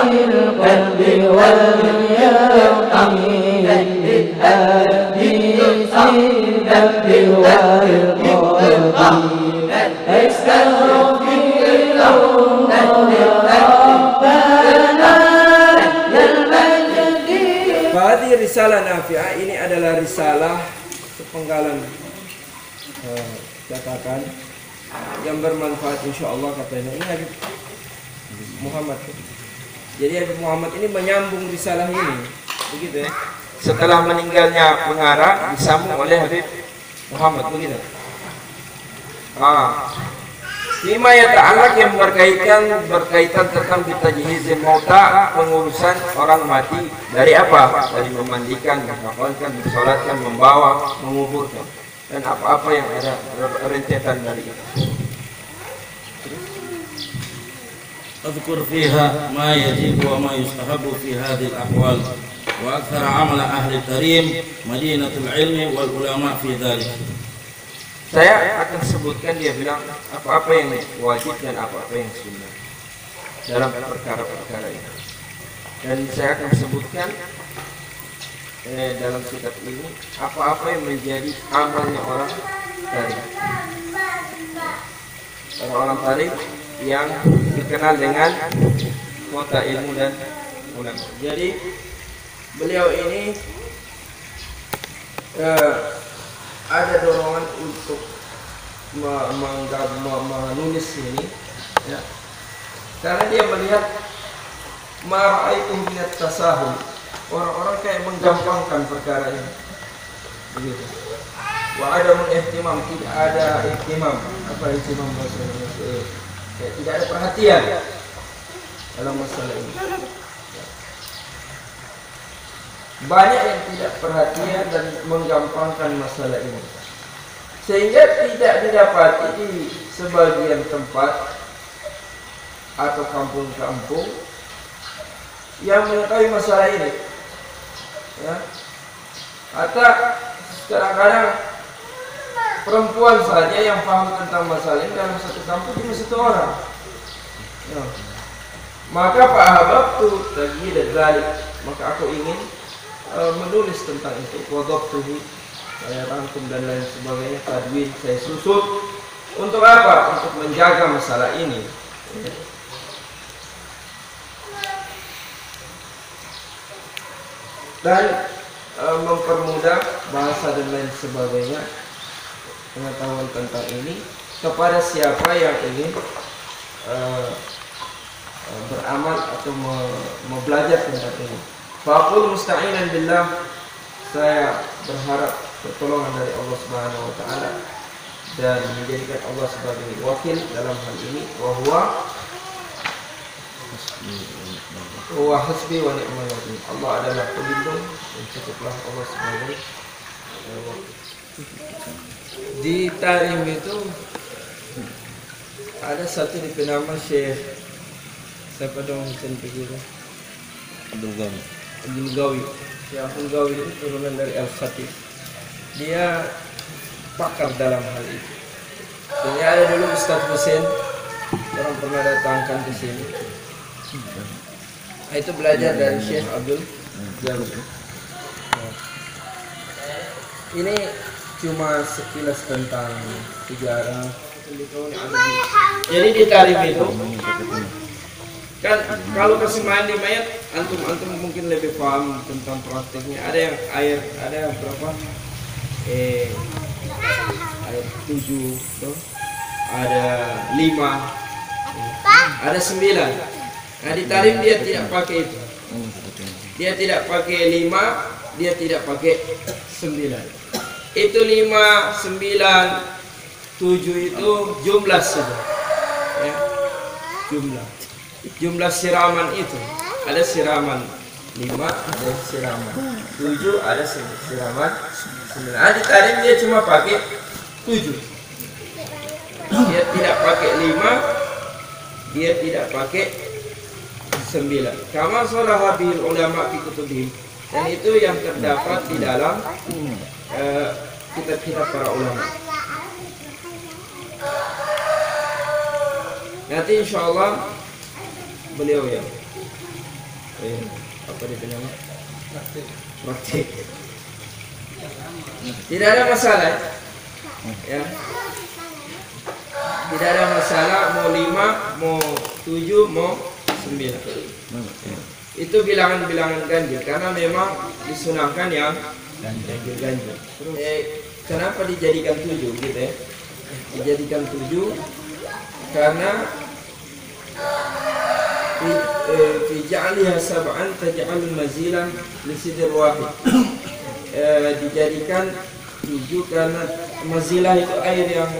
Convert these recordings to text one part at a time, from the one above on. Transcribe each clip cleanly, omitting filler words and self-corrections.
القلب واليقين بالحديث الذب والقرآن استغفر Bahadi risalah nafi'ah ini adalah risalah sepenggalan catatan yang bermanfaat insyaallah katanya. Ini Habib Muhammad. Jadi Habib Muhammad ini menyambung risalah ini, begitu ya. Setelah meninggalnya pengarang disambung oleh Habib Muhammad, begitu. Lima ya ta'alaq yang berkaitan tentang bitajhizil mauta, pengurusan orang mati. Dari apa? Dari memandikan, mengkafankan, mensolatkan, membawa, menguburkan, dan apa-apa yang ada rentetan dari itu. أذكر فيها ما يجب وما يستحب في هذه الأحوال وأكثر عمل أهل الكريم مدينة العلم والعلماء في ذلك. Saya akan sebutkan, dia bilang apa-apa yang wajib dan apa-apa yang sunnah dalam perkara-perkara ini. Dan saya akan sebutkan dalam kitab ini apa-apa yang menjadi amalnya orang tarikh. Orang-orang tarikh yang dikenal dengan kota ilmu dan ulama. Jadi beliau ini ada dorongan untuk menulis ini, ya, karena dia melihat ma'ra'aitu minat tasahul, orang-orang kayak menggampangkan perkara ini, begitu. Wa ada ihtimam, tidak ada ihtimam. Apa ihtimam maksudnya? Kayak tidak ada perhatian dalam masalah ini. Banyak yang tidak perhatian dan menggampangkan masalah ini, sehingga tidak didapati di sebagian tempat atau kampung-kampung yang mengetahui masalah ini, ya. Atau kadang-kadang perempuan saja yang paham tentang masalah ini dalam satu kampung cuma satu orang, ya. Maka Pak Habab tuh tadi dari maka aku ingin menulis tentang itu, wadabtuhu, saya rangkum dan lain sebagainya, tadwin saya susut. Untuk apa? Untuk menjaga masalah ini, ya. Dan mempermudah bahasa dan lain sebagainya, pengetahuan tentang ini kepada siapa yang ingin beramal atau mau belajar tentang ini. Faqul musta'inan billah, saya berharap pertolongan dari Allah Subhanahu wa taala dan menjadikan Allah sebagai wakil dalam hal ini. Wa huwa hasbi wa ni'mal wakil. Allah adalah pelindung dan cukuplah Allah sebagai wakil. Di Tarim itu ada satu dikenal Syekh, siapa dong macam begitu? Abdul Gawi. Ya, Abdul Gawi itu turunan dari Al-Khatib. Dia pakar dalam hal itu. Dan ada dulu Ustaz Hussein, orang pernah datangkan di sini. Itu belajar dari Syekh Abdul Gawi. Ini cuma sekilas tentang sejarah. Jadi di Tarim itu kan kalau kasih mandi mayat, antum mungkin lebih paham tentang prakteknya. Ada yang air, ada yang berapa? Air 7, tuh. Ada 5, ada 9. Nah di Tarim dia tidak pakai itu. Dia tidak pakai 5, dia tidak pakai 9. Itu 5, 9, 7 itu jumlah saja, ya, jumlah siraman itu. Ada siraman 5, ada siraman 7, ada siraman 9. Nah, di Tarim dia cuma pakai 7. Dia tidak pakai 5, dia tidak pakai 9. Kama sholaha bil ulama fi kutubihim. Dan itu yang terdapat di dalam kitab-kitab para ulama. Nanti insyaallah beliau ya. Apa dia nama? Praktik. Tidak ada masalah ya. Tidak ada masalah mau 5, mau 7, mau 9. Itu bilangan-bilangan ganjil karena memang disunahkan yang ganjil. Kenapa dijadikan 7 gitu ya? Dijadikan 7 karena fi ja'aliha sab'an taj'alul mazilan li sidr wahid. Dijadikan 7 karena mazilah itu air yang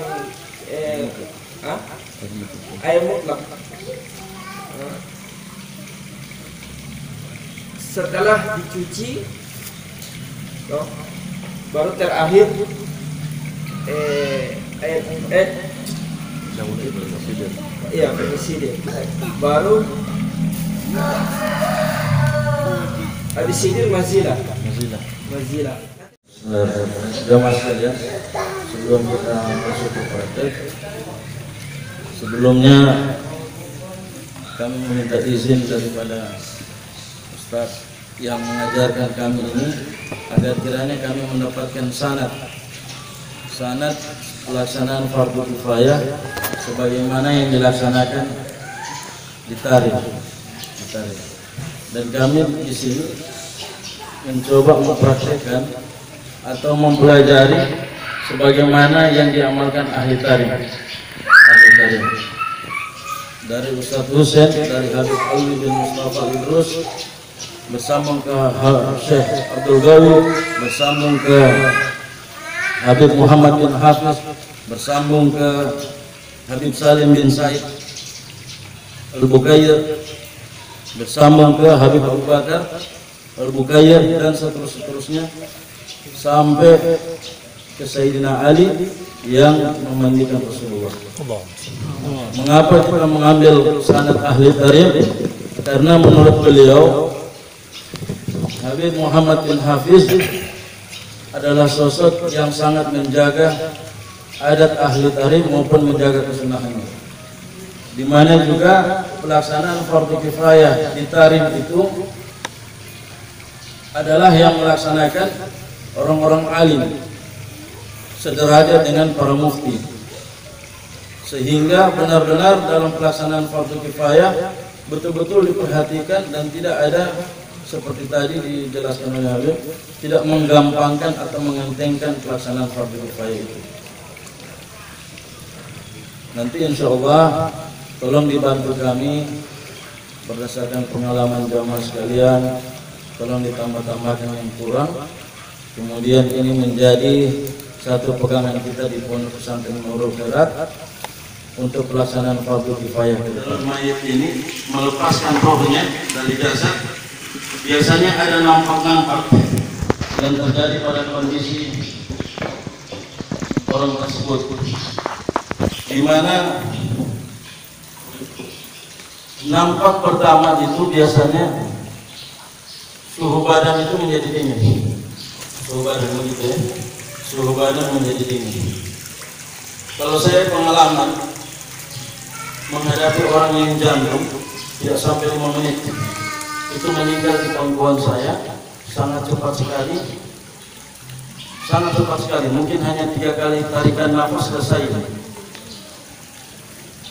air mutlak. Setelah dicuci baru terakhir iya femisida, baru habis itu mazilah. Jamaah sekalian, sebelum kita masuk ke praktek, sebelumnya kami meminta izin daripada Ustaz yang mengajarkan kami ini agar kiranya kami mendapatkan sanad pelaksanaan fardu kifayah sebagaimana yang dilaksanakan di Tarim. Dan kami di sini mencoba mempraktekkan atau mempelajari sebagaimana yang diamalkan ahli tarim. Dari Ustaz Husain, dari Habib Ali bin Mustafa Idrus, bersambung ke Syekh Abdul Ghawi, bersambung ke Habib Muhammad bin Hafiz, bersambung ke Habib Salim bin Said Al-Bukayyir, bersambung ke Habib Abu Bakar Al-Bukayyir, dan seterusnya sampai ke Sayyidina Ali yang memandikan Rasulullah. Mengapa kita mengambil sanad ahli tarim? Karena menurut beliau Habib Muhammad bin Hafiz adalah sosok yang sangat menjaga adat ahli tarim maupun menjaga kesunahannya. Di mana juga pelaksanaan fardu kifayah di tarim itu adalah yang melaksanakan orang-orang alim sederajat dengan para mufti, sehingga benar-benar dalam pelaksanaan fardu kifayah betul-betul diperhatikan dan tidak ada seperti tadi dijelaskan oleh Habib, tidak menggampangkan atau mengentengkan pelaksanaan fardu kifayah itu. Nanti insya Allah tolong dibantu kami berdasarkan pengalaman jamaah sekalian, tolong ditambah-tambahkan yang kurang. Kemudian ini menjadi satu pegangan kita di Pondok Pesantren Nurul Khairat untuk pelaksanaan fardu kifayah. Dalam mayat ini melepaskan rohnya dari jasad, biasanya ada nampak-nampak yang terjadi pada kondisi orang tersebut, di mana nampak pertama itu biasanya suhu badan itu menjadi dingin. Suhu badan begitu ya. Suhu badan menjadi dingin. Kalau saya pengalaman menghadapi orang yang jantung tidak sampai 5 menit itu meninggal di pangkuan saya, sangat cepat sekali, mungkin hanya 3 kali tarikan nafas selesai.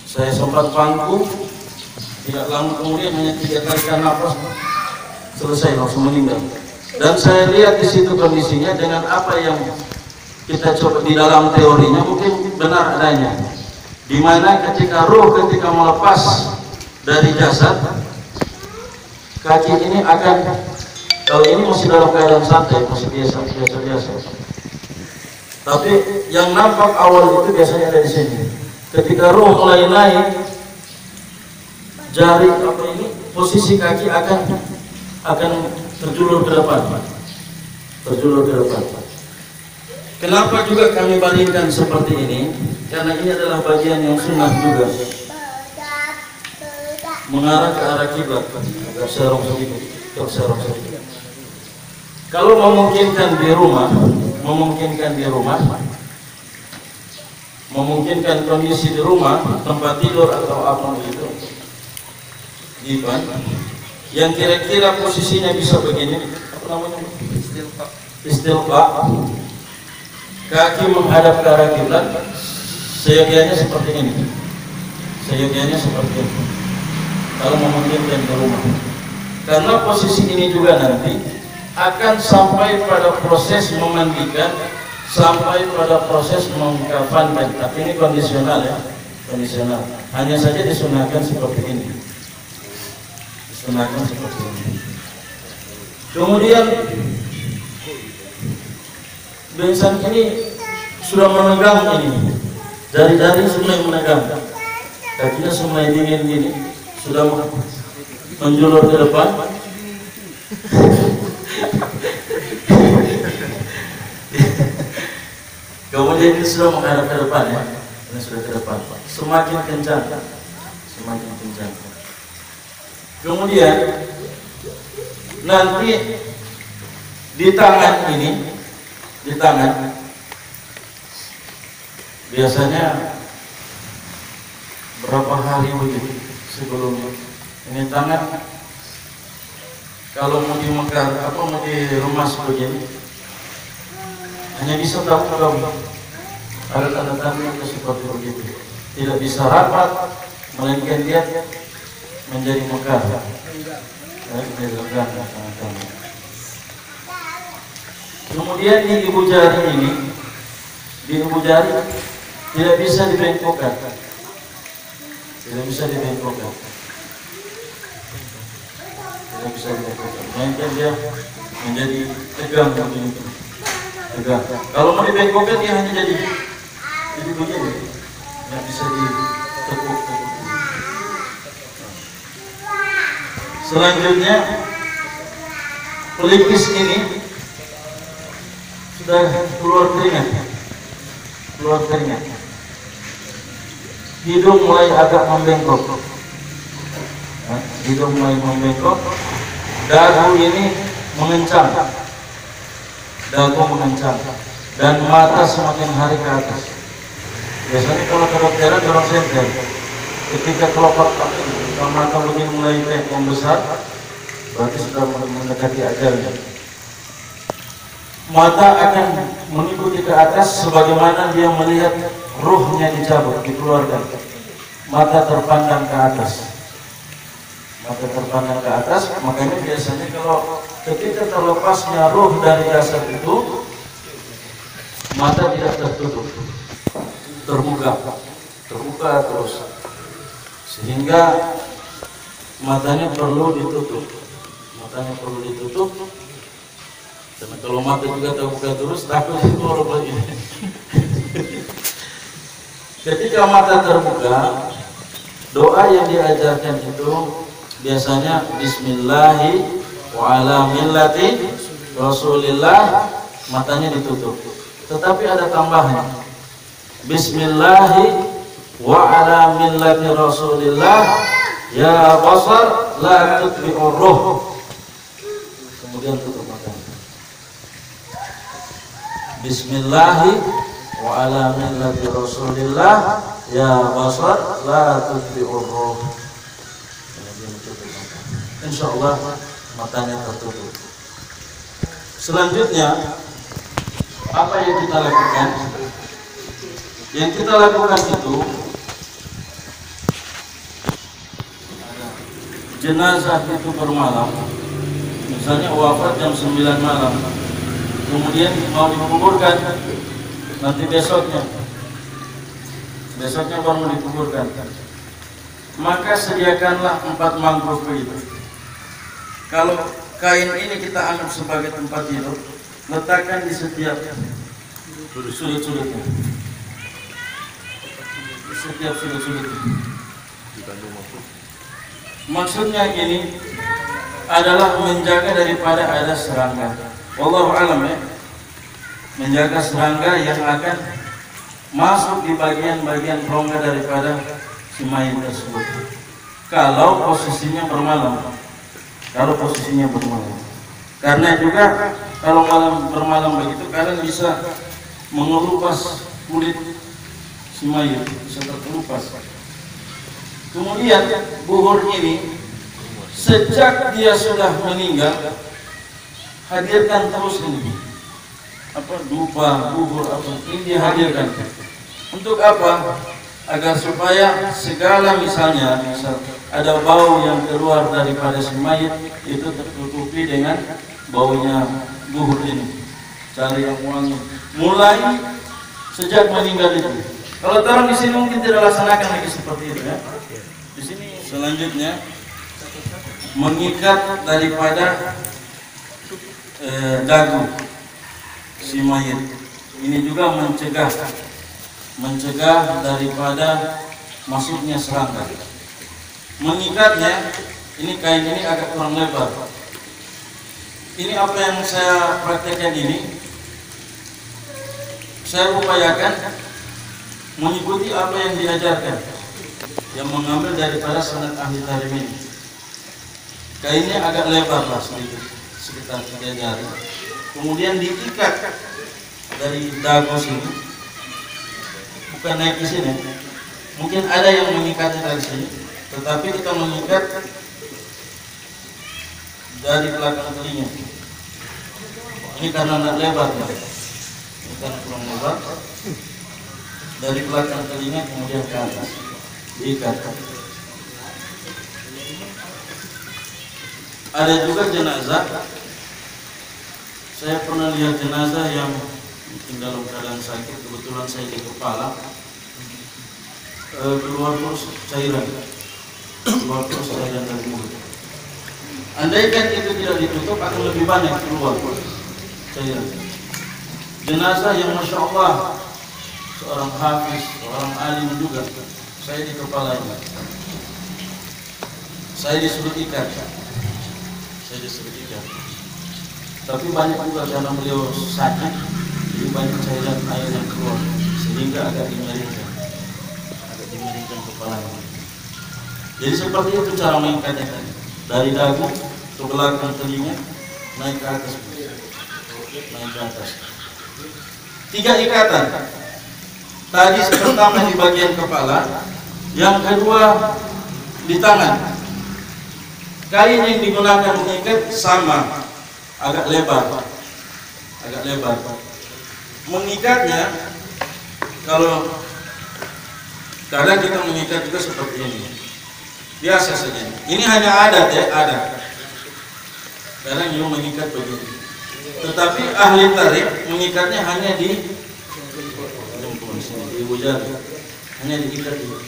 Saya sempat pangku, tidak lama kemudian hanya 3 tarikan nafas selesai, langsung meninggal. Dan saya lihat di situ kondisinya dengan apa yang kita coba di dalam teorinya mungkin benar adanya, di mana ketika melepas dari jasad, kaki ini akan, kalau ini masih dalam keadaan santai, masih biasa. Tapi yang nampak awal itu biasanya ada di sini. Ketika ruh mulai naik, jari apa ini, posisi kaki akan terjulur ke depan. Kenapa juga kami bandingkan seperti ini? Karena ini adalah bagian yang sunnah juga, mengarah ke arah kiblat. Agak serong sedikit. Kalau memungkinkan di rumah, memungkinkan kondisi di rumah, tempat tidur atau apa begitu, dipan, yang kira-kira posisinya bisa begini, apa namanya? Istilqa. Kaki menghadap ke arah kiblat, seyogianya seperti ini. Seyogianya seperti ini. Kalau memungkinkan ke rumah. Karena posisi ini juga nanti akan sampai pada proses memandikan, sampai pada proses mengkafankan. Tapi ini kondisional ya, kondisional. Hanya saja disunahkan seperti ini. Disunahkan seperti ini. Kemudian Bensan ini sudah menegang ini, jari-jari sudah menegang, kakinya semua dingin gini, sudah menjulur ke depan. Kemudian ini sudah menghadap ke depan ya, ini sudah ke depan, semakin kencang, semakin kencang. Kemudian nanti di tangan ini, di tangan biasanya berapa hari begitu sebelumnya. Ini tangan kalau mau di Mekah, apa mau di rumah sebegini, hanya bisa tahu kalau ada tanda-tanda seperti begitu. Tidak bisa rapat, melainkan dia menjadi Mekah. Kemudian di ibu jari ini, di ibu jari tidak bisa dibengkokkan, tidak bisa dibengkokkan, tidak bisa dibengkokkan. Melainkan dia menjadi tegang begini, tegang. Kalau mau dibengkokkan dia hanya jadi begini, tidak bisa ditekuk. Selanjutnya pelipis ini sudah keluar keringat, keluar keringat. Hidung mulai agak membengkok, hidung mulai membengkok. Dagu ini mengencang, dagu mengencang, dan mata semakin hari ke atas. Biasanya kalau kedokteran orang senter, ketika kelopak mata begini mulai membesar, berarti sudah mendekati ajalnya. Mata akan mengikuti ke atas sebagaimana dia melihat ruhnya dicabut, dikeluarkan. Mata terpandang ke atas, mata terpandang ke atas. Makanya biasanya kalau ketika terlepasnya ruh dari jasad itu, mata tidak tertutup, terbuka, terbuka terus, sehingga matanya perlu ditutup, matanya perlu ditutup. Karena kalau mata juga terbuka terus, takut keluar lagi. Ketika mata terbuka, doa yang diajarkan itu biasanya Bismillahi wa ala millati Rasulillah, matanya ditutup. Tetapi ada tambahan, Bismillahi wa ala millati Rasulillah, ya basar la tutbi'ur ruh. Kemudian tutup matanya. Bismillahi wa ala millati Rasulillah, ya basar la tutbi'ur ruh. Insyaallah matanya tertutup. Selanjutnya apa yang kita lakukan? Yang kita lakukan itu, jenazah itu bermalam, misalnya wafat jam 9 malam, kemudian mau dikuburkan nanti besoknya baru dikuburkan, maka sediakanlah 4 mangkuk begitu. Kalau kain ini kita anggap sebagai tempat tidur, letakkan di setiap sudut-sudutnya, setiap sudut-sudutnya. Maksudnya ini adalah menjaga daripada ada serangga. Wallahu a'lam ya. Menjaga serangga yang akan masuk di bagian-bagian rongga daripada si mayit tersebut. Kalau posisinya bermalam. Kalau posisinya bermalam. Karena juga kalau bermalam begitu, kalian bisa mengelupas kulit si mayit, bisa terkelupas. Kemudian buhur ini sejak dia sudah meninggal, hadirkan terus ini dupa, bubur, ini dihadirkan. Untuk apa? Agar supaya segala misal ada bau yang keluar daripada si mayit itu tertutupi dengan baunya buhur ini. Cari yang wangi. Mulai sejak meninggal itu. Kalau orang di sini mungkin tidak laksanakan lagi seperti itu ya. Di sini selanjutnya mengikat daripada dagu si mayit. Ini juga mencegah daripada masuknya serangga. Mengikatnya, ini kain ini agak kurang lebar. Ini apa yang saya praktekkan ini, saya upayakan mengikuti apa yang diajarkan, yang mengambil daripada sanad ahli tarim ini. Kainnya agak lebar lah sedikit, sekitar 3 jari. Kemudian diikat dari dagu sini, bukan naik ke sini. Mungkin ada yang mengikatnya dari sini, tetapi kita mengikat dari belakang telinga. Ini karena tidak lebar, ya. Ini karena kurang lebar. Dari belakang telinga kemudian ke atas diikat. Ada juga jenazah. Saya pernah lihat jenazah yang mungkin dalam keadaan sakit, kebetulan saya di kepala, keluar terus cairan dari mulut. Andaikan itu tidak ditutup akan lebih banyak keluar cairan. Jenazah yang masya Allah seorang hafiz, seorang alim juga, saya di kepalanya, saya disuruh ikat. Tapi banyak juga karena beliau sakit, jadi banyak cairan air yang keluar sehingga agak dimiringkan kepalanya. Jadi seperti itu cara mengikatnya, dari dagu ke belakang telinga naik ke atas. 3 ikatan. Tadi pertama di bagian kepala, yang kedua di tangan. Kain yang digunakan mengikat sama, agak lebar. Mengikatnya, kalau kadang kita mengikat juga seperti ini, biasa saja. Ini hanya adat ya, adat. Kadang juga mengikat begini. Tetapi ahli tarik mengikatnya hanya di ibu jari, hanya diikat dulu.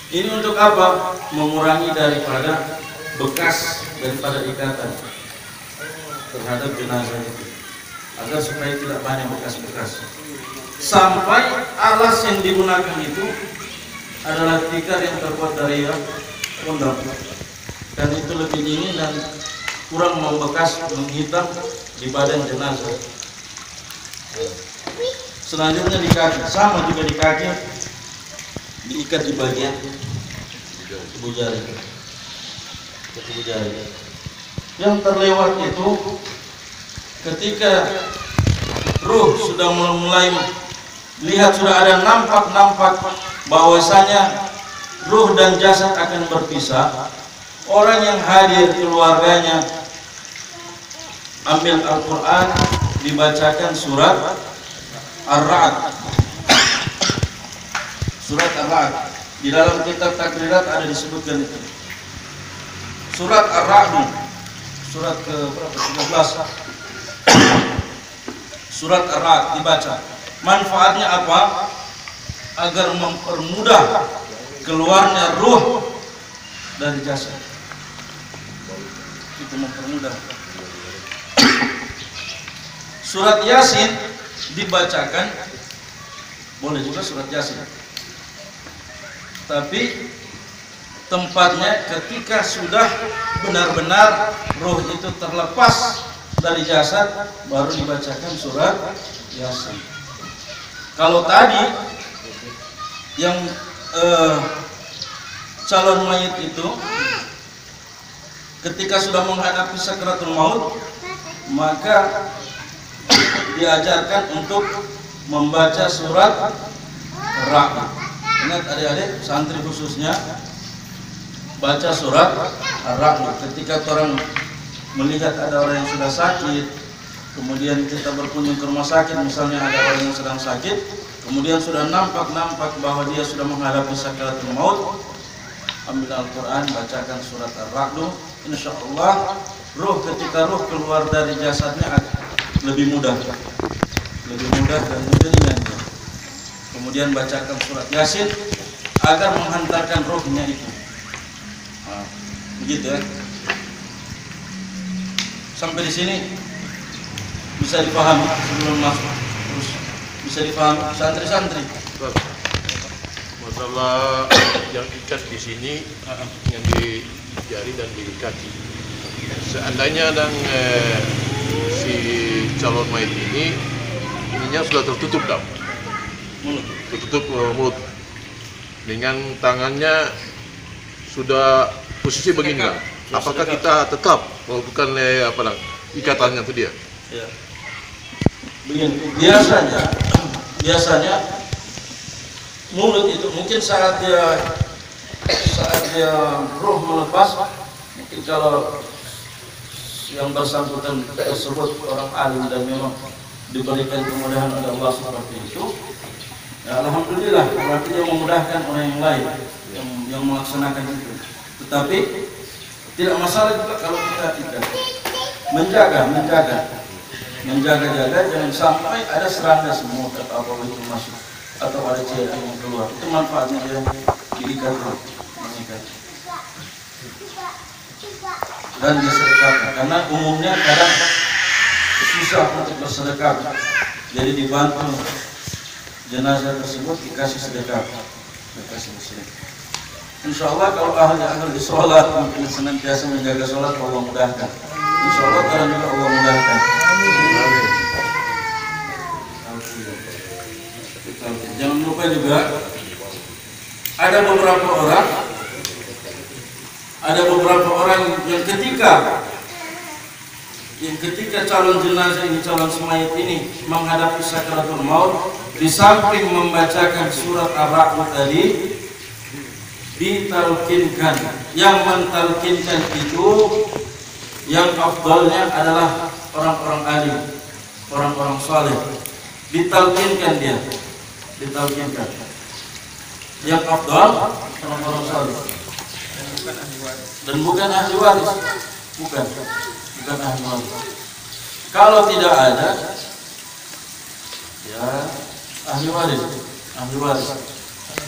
Ini untuk apa? Mengurangi daripada bekas daripada ikatan terhadap jenazah itu, agar supaya tidak banyak bekas-bekas. Sampai alas yang digunakan itu adalah tikar yang terbuat dari undang, dan itu lebih dingin dan kurang membekas, menghitam di badan jenazah. Selanjutnya di kaki, sama juga di kaki, diikat di bagian ibu jari. Yang terlewat itu ketika ruh sudah mulai lihat, sudah ada nampak bahwasanya ruh dan jasad akan berpisah. Orang yang hadir keluarganya ambil Al-Quran, dibacakan surat Ar-Ra'd. Surat Ar-Ra'd di dalam kitab takrirat ada disebutkan itu. Surat Ar-Ra'd, surat ke berapa? 13. Surat Ar-Ra'd dibaca. Manfaatnya apa? Agar mempermudah keluarnya ruh dari jasad. Itu mempermudah. Surat Yasin dibacakan, boleh juga surat Yasin. Tapi tempatnya ketika sudah benar-benar roh itu terlepas dari jasad, baru dibacakan surat Yasin. Kalau tadi yang calon mayit itu ketika sudah menghadapi sakratul maut, maka diajarkan untuk membaca surat Ra'd. Ingat adik-adik, santri khususnya, baca surat Ar-Ra'd. Ketika orang melihat ada orang yang sudah sakit, kemudian kita berkunjung ke rumah sakit, misalnya ada orang yang sedang sakit, kemudian sudah nampak bahwa dia sudah menghadapi sakaratul maut, ambil Al-Quran, bacakan surat Ar-Ra'd. Insya Allah ketika roh keluar dari jasadnya lebih mudah dan lebih ringan. Kemudian bacakan surat Yasin agar menghantarkan rohnya itu. Nah, begitu ya. Sampai di sini bisa dipahami sebelum masuk, terus bisa dipahami santri-santri. Masalah yang ikat di sini, yang di jari dan di kaki. Seandainya si calon mayit ini ininya sudah tertutup mulut, dengan tangannya sudah posisi begini, apakah kita tetap melakukan ikatannya itu dia? Ya. Begini, biasanya mulut itu mungkin saat dia roh melepas, mungkin kalau yang bersangkutan tersebut orang alim dan memang diberikan kemudahan oleh Allah seperti itu, ya alhamdulillah, berarti dia memudahkan orang yang lain yang melaksanakan itu. Tetapi tidak masalah juga kalau kita tidak menjaga jangan sampai ada serangga semut atau apa itu masuk atau ada cairan yang keluar. Itu manfaatnya dia diikat mengikat dan disedekahkan, karena umumnya kadang susah untuk bersedekah, jadi dibantu jenazah tersebut dikasih sedekah. Insya Allah kalau ahli sholat mungkin senantiasa menjaga sholat, Allah mudahkan. Insya Allah karena juga Allah mudahkan. Jangan lupa juga ada beberapa orang yang ketika calon jenazah ini, calon mayit ini menghadapi sakaratul maut, di samping membacakan surat Ar-Ra'd tadi, ditalkinkan. Yang mentalkinkan itu yang afdalnya adalah orang-orang alim, orang-orang saleh. Ditalkinkan. Yang afdal orang-orang saleh. Dan bukan ahli waris. Bukan ahli waris. Kalau tidak ada, ya ahli waris.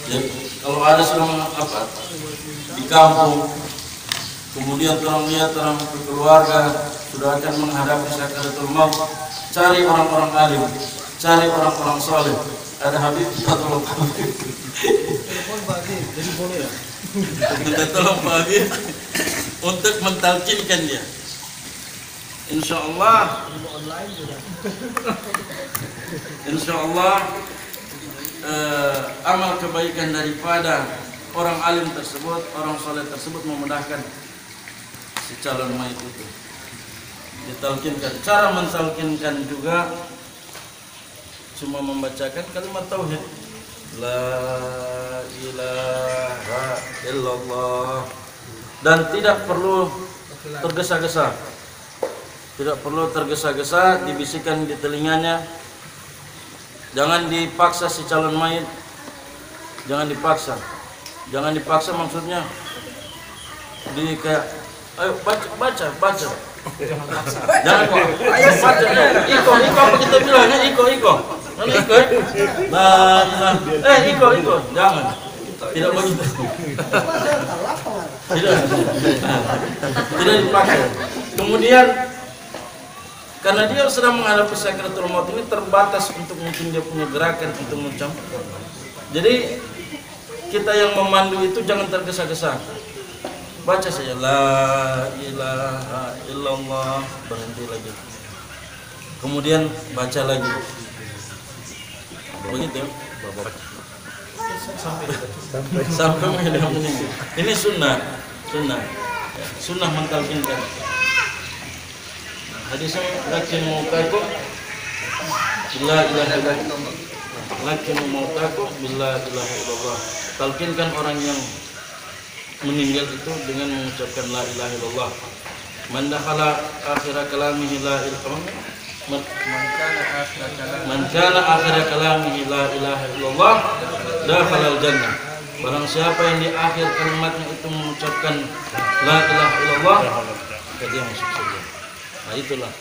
Ya, kalau ada sudah di kampung, kemudian orang lihat orang keluarga sudah akan menghadapi sakaratul maut, cari orang-orang alim, cari orang-orang saleh. Ada Habib, kita tolong Habib. Telepon Pak Habib, jadi boleh ya? Kita tolong Pak Habib untuk mentalkinkan dia. Insya Allah amal kebaikan daripada orang alim tersebut, orang soleh tersebut memudahkan si calon mayit itu. Ditalkinkan. Cara mentalkinkan juga cuma membacakan kalimat tauhid, la ilaha illallah, dan tidak perlu tergesa-gesa, dibisikkan di telinganya. Jangan dipaksa si calon mayit, jangan dipaksa maksudnya kayak ayo baca. Jangan kok, ayo baca. Iko apa kita bilangnya iko. Nah, iko, jangan. Tidak begitu. Tidak dipaksa. Kemudian karena dia sedang menghadapi sakaratul maut ini, terbatas untuk mungkin dia punya gerakan untuk mencampur. Jadi kita yang memandu itu jangan tergesa-gesa. Baca saja la ilaha illallah, berhenti lagi. Kemudian baca lagi. Begitu. Sampai menghidap meninggal. Ini sunnah mentalkinkan. Hadisnya lakin mautakum bila ilaha illallah. Lakin mautakum bila ilaha illallah. Talkinkan orang yang meninggal itu dengan mengucapkan la ilaha illallah. Man dakhala akhir kalamihi la ilaha man kana akhir kalamihi la ilaha illallah dakhala al-jannah. Barang siapa yang di akhir kalimatnya itu mengucapkan la ilaha illallah, maka dia masuk surga. Nah, itulah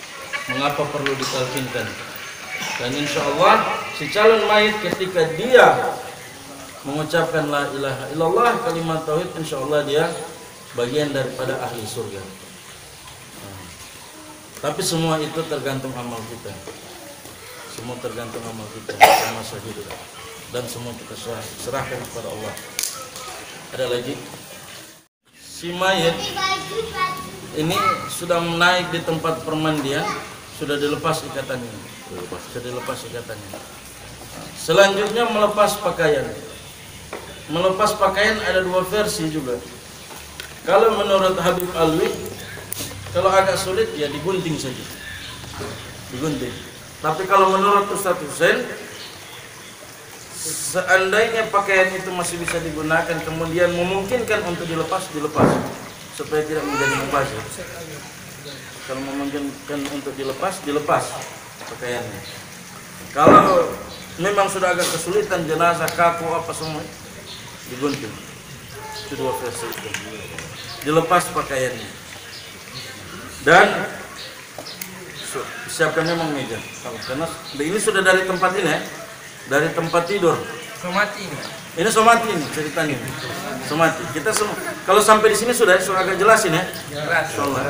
mengapa perlu ditalkinkan. Dan insya Allah si calon mayit ketika dia mengucapkan la ilaha illallah, kalimat tauhid, insya Allah dia bagian daripada ahli surga. Tapi semua itu tergantung amal kita. Semua tergantung amal kita sama saja, dan semua kita serahkan kepada Allah. Ada lagi, si mayit ini sudah naik di tempat permandian, sudah dilepas ikatannya. Sudah dilepas ikatannya. Selanjutnya melepas pakaian. Melepas pakaian ada dua versi juga. Kalau menurut Habib Alwi, kalau agak sulit ya digunting saja, digunting. Tapi kalau menurut Ustaz Hussein, seandainya pakaian itu masih bisa digunakan, kemudian memungkinkan untuk dilepas, dilepas supaya tidak menjadi mubazir. Kalau memungkinkan untuk dilepas, dilepas pakaiannya. Kalau memang sudah agak kesulitan, jenazah kaku apa semua, digunting. Itu dua versi itu. Dilepas pakaiannya. Dan siapa yang memegang? Karena ini sudah dari tempat ini ya, dari tempat tidur. Somati ini. Ini somati ini ceritanya. Somati. Kita semua kalau sampai di sini sudah agak jelasin ya. Insyaallah.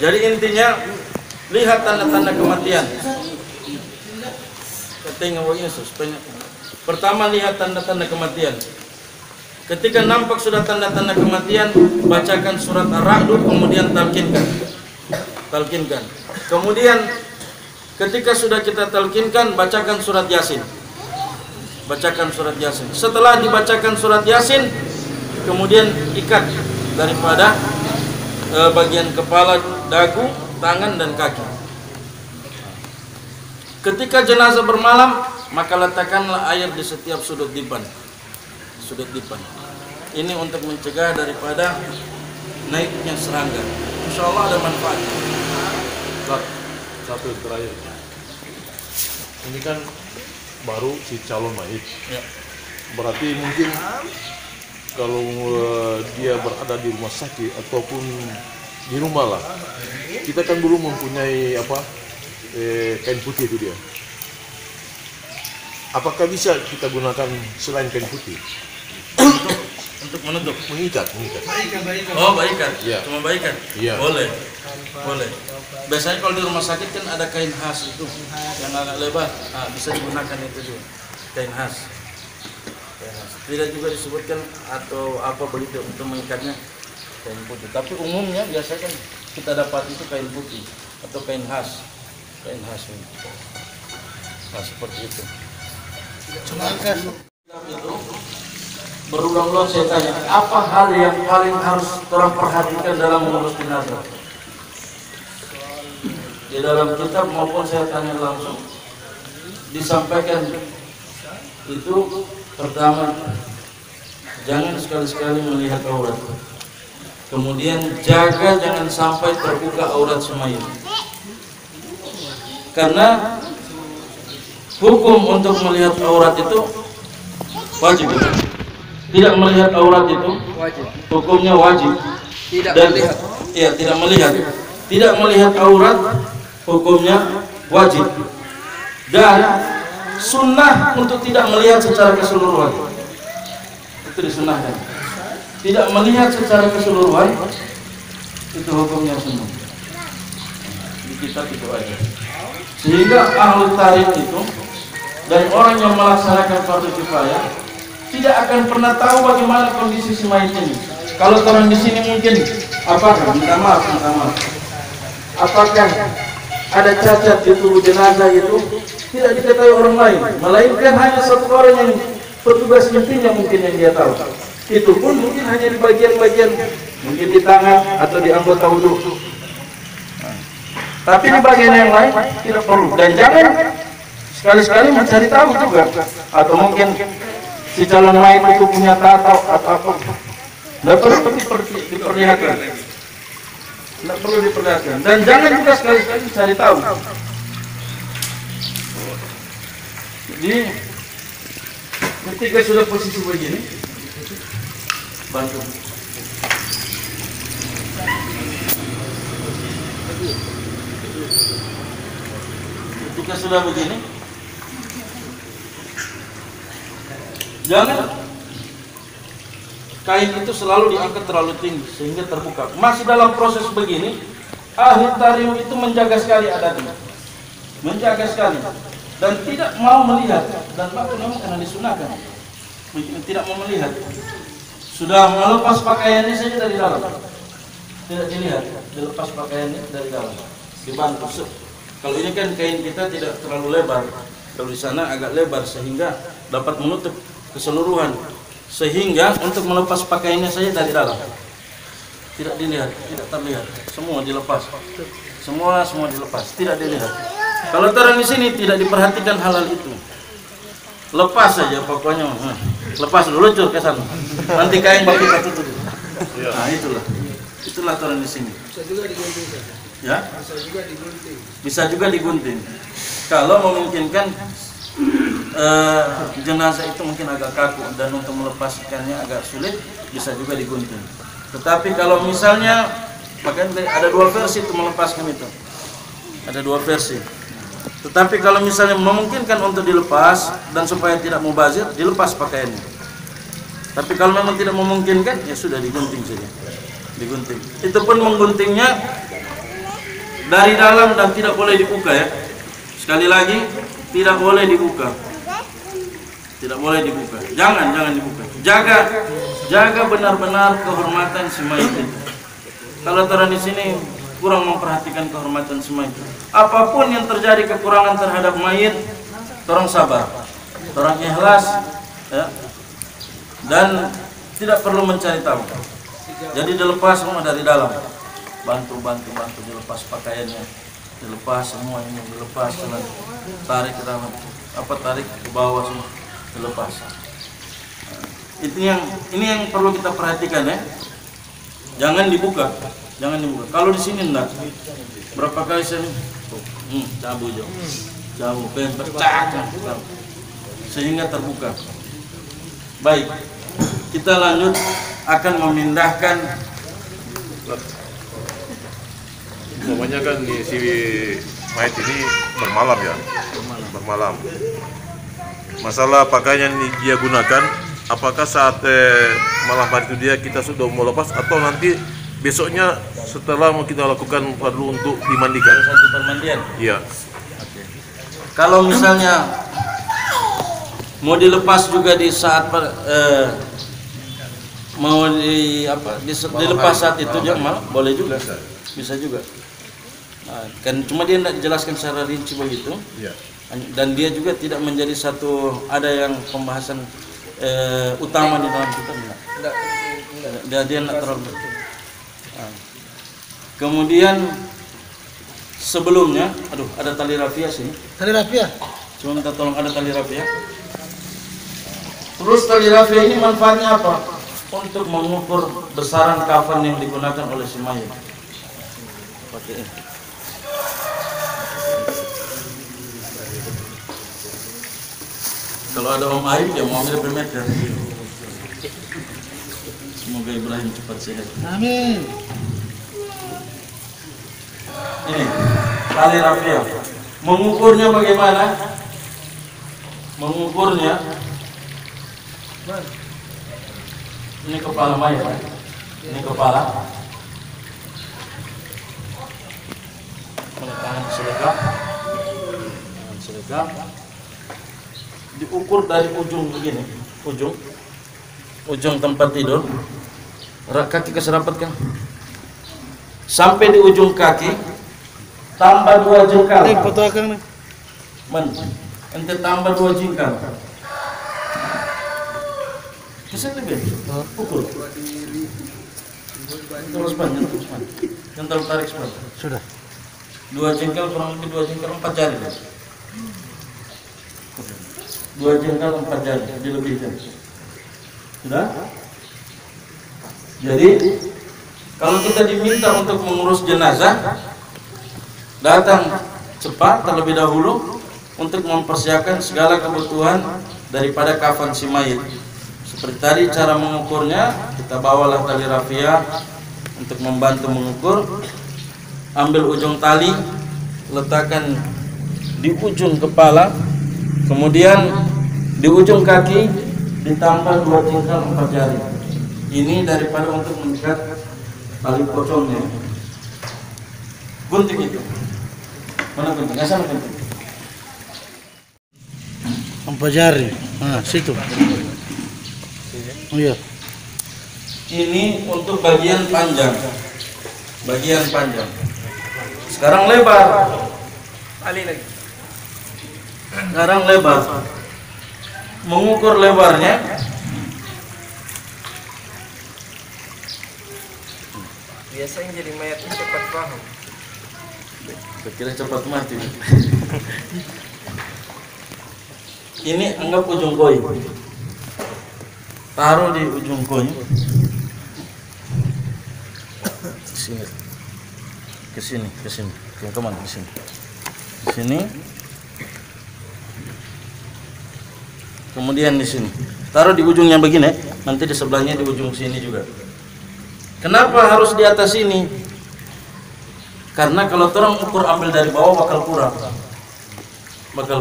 Jadi intinya lihat tanda-tanda kematian. Tengok Yesus. Pertama lihat tanda-tanda kematian. Ketika nampak sudah tanda-tanda kematian, bacakan surat Ar-Ra'd, kemudian talkinkan. Talkinkan. Kemudian ketika sudah kita talkinkan, bacakan surat Yasin. Bacakan surat Yasin. Setelah dibacakan surat Yasin, kemudian ikat daripada bagian kepala, dagu, tangan dan kaki. Ketika jenazah bermalam, maka letakkanlah air di setiap sudut dipan. Sudut dipan. Ini untuk mencegah daripada naiknya serangga. Insya Allah ada manfaatnya. Satu terakhir. Ini kan baru si calon mayit. Ya. Berarti mungkin kalau dia berada di rumah sakit ataupun di rumah lah, kita kan dulu mempunyai kain putih itu dia. Apakah bisa kita gunakan selain kain putih? Untuk menutup, Mengikat. oh baikan, Iya. cuma baikan, Iya. boleh. Biasanya kalau di rumah sakit kan ada kain khas itu yang agak lebar, bisa digunakan itu juga, kain khas. Tidak juga disebutkan atau apa begitu untuk mengikatnya kain putih. Tapi umumnya biasanya kan kita dapat itu kain putih atau kain khas ini. Nah, seperti itu. Itu berulang-ulang saya tanya, apa hal yang paling harus orang perhatikan dalam mengurus jenazah? Di dalam kitab maupun saya tanya langsung, disampaikan itu pertama, jangan sekali-sekali melihat aurat. Kemudian jaga jangan sampai terbuka aurat semayit. Karena hukum untuk melihat aurat itu wajib. Tidak melihat aurat itu Wajib. hukumnya wajib. Tidak Dan melihat. iya, tidak melihat. Tidak melihat aurat hukumnya wajib. Dan sunnah untuk tidak melihat secara keseluruhan. Itu disunahkan. Tidak melihat secara keseluruhan itu hukumnya sunnah. Di kitab itu aja. Sehingga ahli tarikh itu dan orang yang melaksanakan fardu kifayah tidak akan pernah tahu bagaimana kondisi si mayit ini. Kalau orang di sini mungkin apakah minta maaf. Apakah ada cacat di tubuh jenazah itu tidak diketahui orang lain, melainkan hanya satu orang yang petugas intinya mungkin yang dia tahu. Itu pun mungkin hanya di bagian-bagian, mungkin di tangan atau di anggota wudhu. Tapi di bagian yang lain tidak perlu. Dan jangan sekali-sekali mencari tahu juga, atau mungkin si calon mayit itu punya tato atau apa. Tidak perlu diperlihatkan. Tidak perlu diperlihatkan. Dan jangan juga sekali-sekali cari tahu. Jadi ketika sudah posisi begini, bantu. Ketika sudah begini, jangan kain itu selalu diangkat terlalu tinggi sehingga terbuka. Masih dalam proses begini, ahli tarium itu menjaga sekali adatnya, menjaga sekali, dan tidak mau melihat. Dan bahkan memang karena disunahkan, tidak mau melihat. Sudah melepas pakaiannya saja dari dalam, tidak dilihat, dilepas pakaiannya dari dalam, dibantu. Kalau ini kan kain kita tidak terlalu lebar, kalau di sana agak lebar sehingga dapat menutup keseluruhan. Sehingga untuk melepas pakaiannya saja dari dalam, tidak dilihat, tidak terlihat, semua dilepas, semua dilepas, tidak dilihat. Kalau taruh di sini tidak diperhatikan hal itu, lepas saja pokoknya, lepas dulu lucur ke sana, nanti kain baru kita tutup. Nah itulah taruh di sini. Bisa juga digunting. Ya? Bisa juga digunting. Bisa juga digunting. Kalau memungkinkan. Jenazah itu mungkin agak kaku dan untuk melepaskannya agak sulit, bisa juga digunting. Tetapi kalau misalnya, makanya ada dua versi untuk melepaskan itu, ada dua versi. Tetapi kalau misalnya memungkinkan untuk dilepas dan supaya tidak mubazir, dilepas pakaiannya. Tapi kalau memang tidak memungkinkan, ya sudah digunting saja, digunting. Itu pun mengguntingnya dari dalam dan tidak boleh dibuka ya. Sekali lagi, tidak boleh dibuka. Tidak boleh dibuka. Jangan dibuka. Jaga benar-benar kehormatan si mayit itu. Kalau taruh di sini kurang memperhatikan kehormatan si mayit. Apapun yang terjadi kekurangan terhadap mayit, orang sabar, orang ikhlas, ya. Dan tidak perlu mencari tahu. Jadi dilepas semua dari dalam. Bantu dilepas pakaiannya. Dilepas semua ini, dilepas jalan, tarik ke dalam, tarik ke bawah semua, dilepas. Ini yang perlu kita perhatikan ya. Jangan dibuka. Kalau di sini enggak. Berapa kali saya cabut jauh, pecah, sehingga terbuka. Baik, kita lanjut akan memindahkan. Umpamanya kan si mayat ini bermalam ya, bermalam. Masalah pakaian yang dia gunakan, apakah saat malam hari itu kita sudah mau lepas atau nanti besoknya setelah mau kita lakukan perlu untuk dimandikan? Satu permandian. Iya. Oke. Kalau misalnya mau dilepas juga di saat dilepas saat itu juga boleh juga, bisa juga. Kan cuma dia tidak dijelaskan secara rinci begitu, ya. Dan dia juga tidak menjadi satu ada yang pembahasan utama di dalam kitab. Dia tidak terlalu. Kemudian sebelumnya, ada tali rafia sini. Tali rafia. Cuma minta tolong ada tali rafia. Terus tali rafia ini manfaatnya apa? Untuk mengukur besaran kafan yang digunakan oleh si mayit. Pakai ini. Kalau ada Om Aib, dia mau ambil bermeter. Semoga Ibrahim cepat sehat. Amin. Ini tali rafia. Mengukurnya bagaimana? Mengukurnya. Ini kepala mayat. Ini kepala. Tangan sedekap. Diukur dari ujung begini, ujung tempat tidur, kaki keserapat kan, sampai di ujung kaki, tambah 2 jengkal. Foto akan nih. Ente tambah 2 jengkal. Bisa lebih, ukur. Terus jangan tarik sepan. Sudah. 2 jengkal kurang lebih 2 jengkal 4 jari. 2 jengkal 4 jari, dilebihkan. Sudah? Jadi kalau kita diminta untuk mengurus jenazah, datang cepat terlebih dahulu untuk mempersiapkan segala kebutuhan daripada kafan si mayit. Seperti tadi cara mengukurnya, kita bawalah tali rafia untuk membantu mengukur. Ambil ujung tali, letakkan di ujung kepala, kemudian di ujung kaki ditambah 2 tingkal 4 jari. Ini daripada untuk mengikat tali pocongnya. Gunting itu. Mana gunting? Sana gunting. 4 jari. Nah, situ. Oh iya. Ini untuk bagian panjang. Bagian panjang. Sekarang lebar. Kali lagi. Sekarang lebar. Mengukur lebarnya. Biasanya jadi mayat ini cepat paham. Kira cepat mati. Ini anggap ujung koin. Taruh di ujung koin. Sini. Ke sini. Kemana? Ke sini. Di sini. Kemudian di sini. Taruh di ujungnya begini, nanti di sebelahnya di ujung sini juga. Kenapa harus di atas ini? Karena kalau orang ukur ambil dari bawah bakal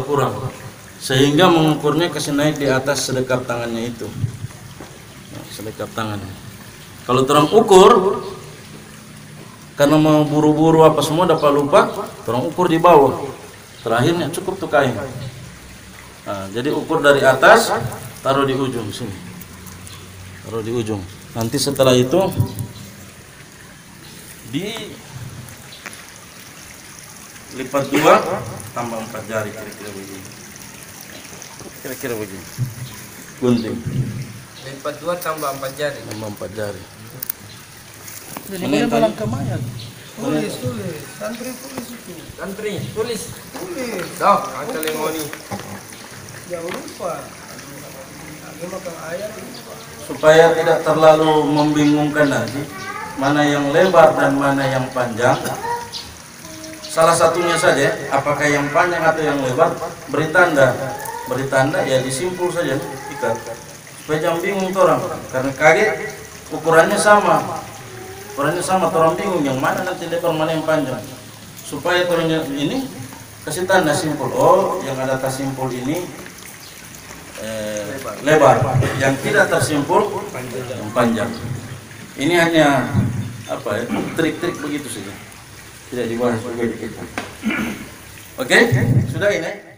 kurang. Sehingga mengukurnya kasih naik di atas sedekap tangannya itu. Nah, sedekap tangannya. Kalau orang ukur karena mau buru-buru apa semua dapat lupa, orang ukur di bawah. Terakhirnya cukup tuh kain. Nah, jadi ukur dari atas, taruh di ujung sini. Taruh di ujung. Nanti setelah itu lipat 2 tambah 4 jari kira-kira begini. Gunting. Lipat 2 tambah 4 jari. Tambah 4 jari. Jadi mana malam kemayat? Tulis. Santri tulis itu. Santri tulis. Dah, angkat lengoni. Jangan lupa. Lagi makan ayam. Supaya tidak terlalu membingungkan nanti mana yang lebar dan mana yang panjang. Salah satunya saja, apakah yang panjang atau yang lebar, beri tanda ya disimpul saja, ikat. Supaya jangan bingung orang, karena kaget ukurannya sama, orang bingung yang mana nanti lebar mana yang panjang. Supaya turunnya ini kasih tanda simpul. Oh, yang ada tas simpul ini lebar, yang tidak tersimpul yang panjang. Ini hanya apa ya, trik-trik begitu saja, tidak dibahas juga di kita. Oke, sudah ini.